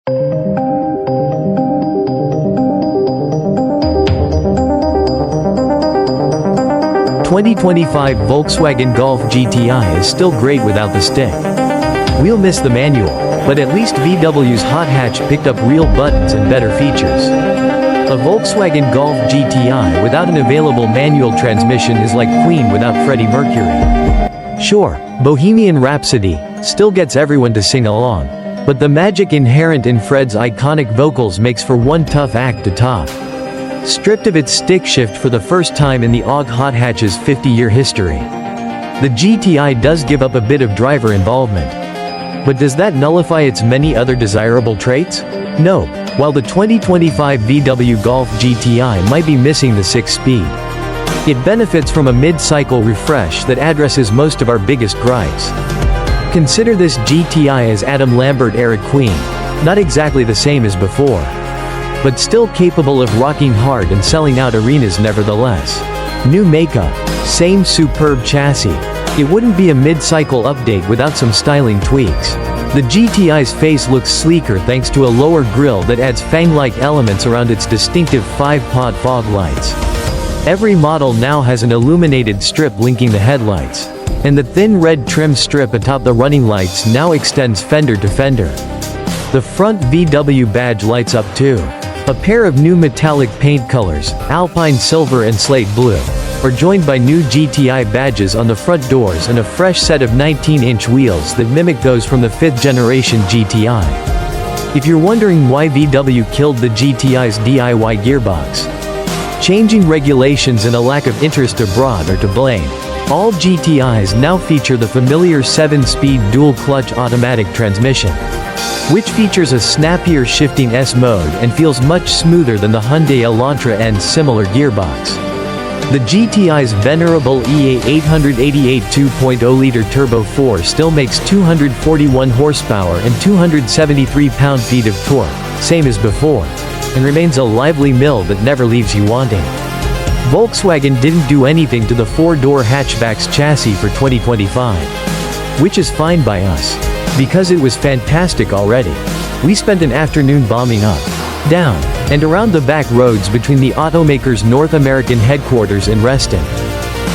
2025 Volkswagen Golf GTI is still great without the stick. We'll miss the manual, but at least VW's hot hatch picked up real buttons and better features. A Volkswagen Golf GTI without an available manual transmission is like Queen without Freddie Mercury. Sure, Bohemian Rhapsody still gets everyone to sing along, but the magic inherent in Fred's iconic vocals makes for one tough act to top. Stripped of its stick shift for the first time in the AUG hot hatch's 50-year history, the GTI does give up a bit of driver involvement. But does that nullify its many other desirable traits? No. While the 2025 VW Golf GTI might be missing the 6-speed, it benefits from a mid-cycle refresh that addresses most of our biggest gripes. Consider this GTI as Adam Lambert-era Queen, not exactly the same as before, but still capable of rocking hard and selling out arenas nevertheless. New makeup, same superb chassis. It wouldn't be a mid-cycle update without some styling tweaks. The GTI's face looks sleeker thanks to a lower grille that adds fang-like elements around its distinctive 5-pod fog lights. Every model now has an illuminated strip linking the headlights, and the thin red trim strip atop the running lights now extends fender to fender. The front VW badge lights up too. A pair of new metallic paint colors, Alpine Silver and Slate Blue, are joined by new GTI badges on the front doors and a fresh set of 19-inch wheels that mimic those from the 5th generation GTI. If you're wondering why VW killed the GTI's DIY gearbox, changing regulations and a lack of interest abroad are to blame. All GTIs now feature the familiar 7-speed dual-clutch automatic transmission, which features a snappier shifting S mode and feels much smoother than the Hyundai Elantra N's similar gearbox. The GTI's venerable EA 888 2.0-liter Turbo 4 still makes 241 horsepower and 273 pound-feet of torque, same as before, and remains a lively mill that never leaves you wanting. Volkswagen didn't do anything to the 4-door hatchback's chassis for 2025, which is fine by us, because it was fantastic already. We spent an afternoon bombing up, down, and around the back roads between the automaker's North American headquarters in Reston,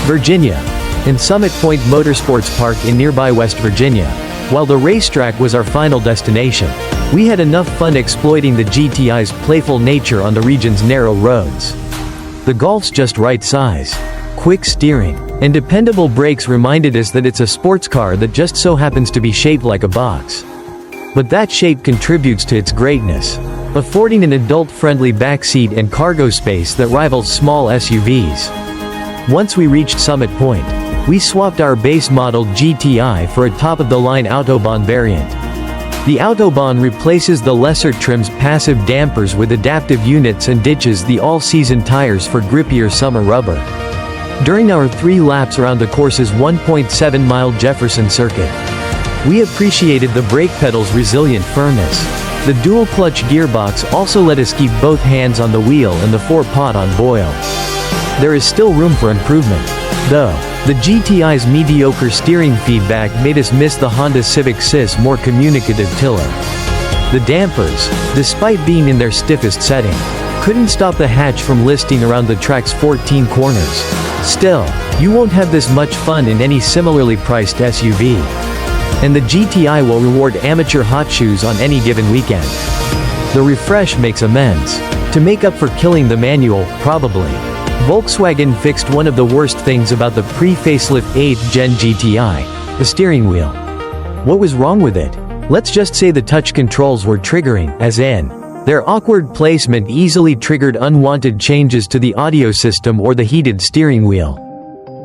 Virginia, and Summit Point Motorsports Park in nearby West Virginia. While the racetrack was our final destination, we had enough fun exploiting the GTI's playful nature on the region's narrow roads. The Golf's just right size, quick steering, and dependable brakes reminded us that it's a sports car that just so happens to be shaped like a box. But that shape contributes to its greatness, affording an adult-friendly backseat and cargo space that rivals small SUVs. Once we reached Summit Point, we swapped our base model GTI for a top-of-the-line Autobahn variant. The Autobahn replaces the lesser trim's passive dampers with adaptive units and ditches the all-season tires for grippier summer rubber. During our 3 laps around the course's 1.7-mile Jefferson circuit, we appreciated the brake pedal's resilient firmness. The dual-clutch gearbox also let us keep both hands on the wheel and the 4-pot on boil. There is still room for improvement, though. The GTI's mediocre steering feedback made us miss the Honda Civic Sys' more communicative tiller. The dampers, despite being in their stiffest setting, couldn't stop the hatch from listing around the track's 14 corners. Still, you won't have this much fun in any similarly priced SUV. And the GTI will reward amateur hot shoes on any given weekend. The refresh makes amends. To make up for killing the manual, probably, Volkswagen fixed one of the worst things about the pre-facelift 8th Gen GTI, the steering wheel. What was wrong with it? Let's just say the touch controls were triggering, as in, their awkward placement easily triggered unwanted changes to the audio system or the heated steering wheel.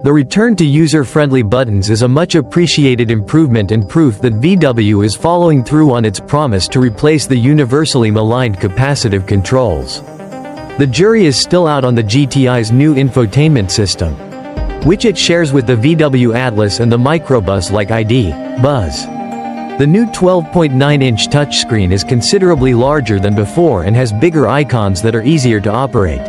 The return to user-friendly buttons is a much appreciated improvement and proof that VW is following through on its promise to replace the universally maligned capacitive controls. The jury is still out on the GTI's new infotainment system, which it shares with the VW Atlas and the microbus like ID, Buzz. The new 12.9-inch touchscreen is considerably larger than before and has bigger icons that are easier to operate.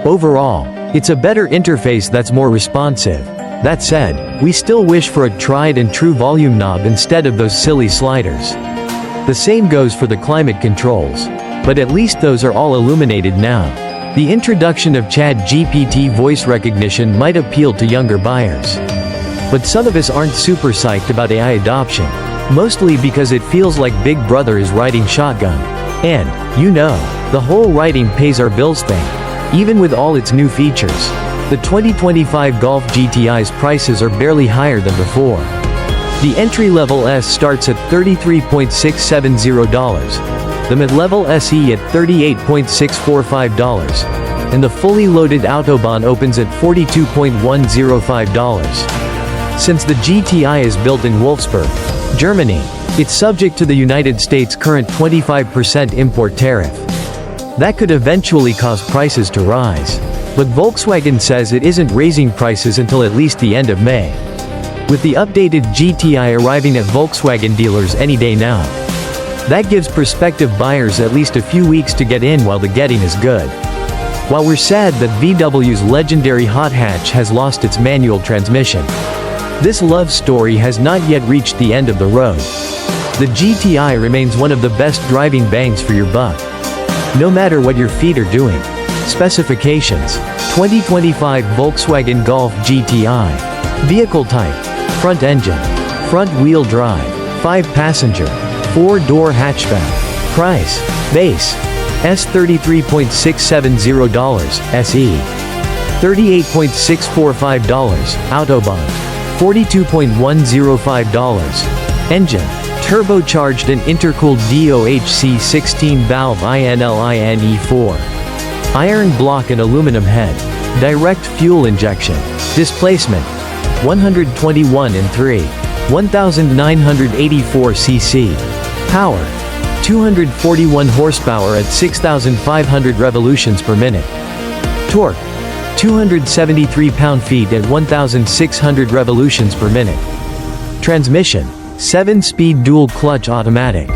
Overall, it's a better interface that's more responsive. That said, we still wish for a tried-and-true volume knob instead of those silly sliders. The same goes for the climate controls. But at least those are all illuminated now. The introduction of ChatGPT voice recognition might appeal to younger buyers. But some of us aren't super psyched about AI adoption. Mostly because it feels like Big Brother is riding shotgun. And, the whole writing pays our bills thing. Even with all its new features, the 2025 Golf GTI's prices are barely higher than before. The entry-level S starts at $33.670, the mid-level SE at $38.645, and the fully loaded Autobahn opens at $42.105. Since the GTI is built in Wolfsburg, Germany, it's subject to the United States' current 25% import tariff. That could eventually cause prices to rise. But Volkswagen says it isn't raising prices until at least the end of May. With the updated GTI arriving at Volkswagen dealers any day now. That gives prospective buyers at least a few weeks to get in while the getting is good. While we're sad that VW's legendary hot hatch has lost its manual transmission, this love story has not yet reached the end of the road. The GTI remains one of the best driving bangs for your buck. No matter what your feet are doing. Specifications: 2025 Volkswagen Golf GTI. Vehicle type: front engine, front-wheel drive, 5-passenger, 4-door hatchback. Price: base $33.670, SE $38.645, Autobahn $42.105. Engine: turbocharged and intercooled DOHC 16-valve INLINE4. Iron block and aluminum head. Direct fuel injection. Displacement: 121 and 3. 1984 cc. Power: 241 horsepower at 6,500 revolutions per minute. Torque: 273 pound-feet at 1,600 revolutions per minute. Transmission: 7-speed dual-clutch automatic.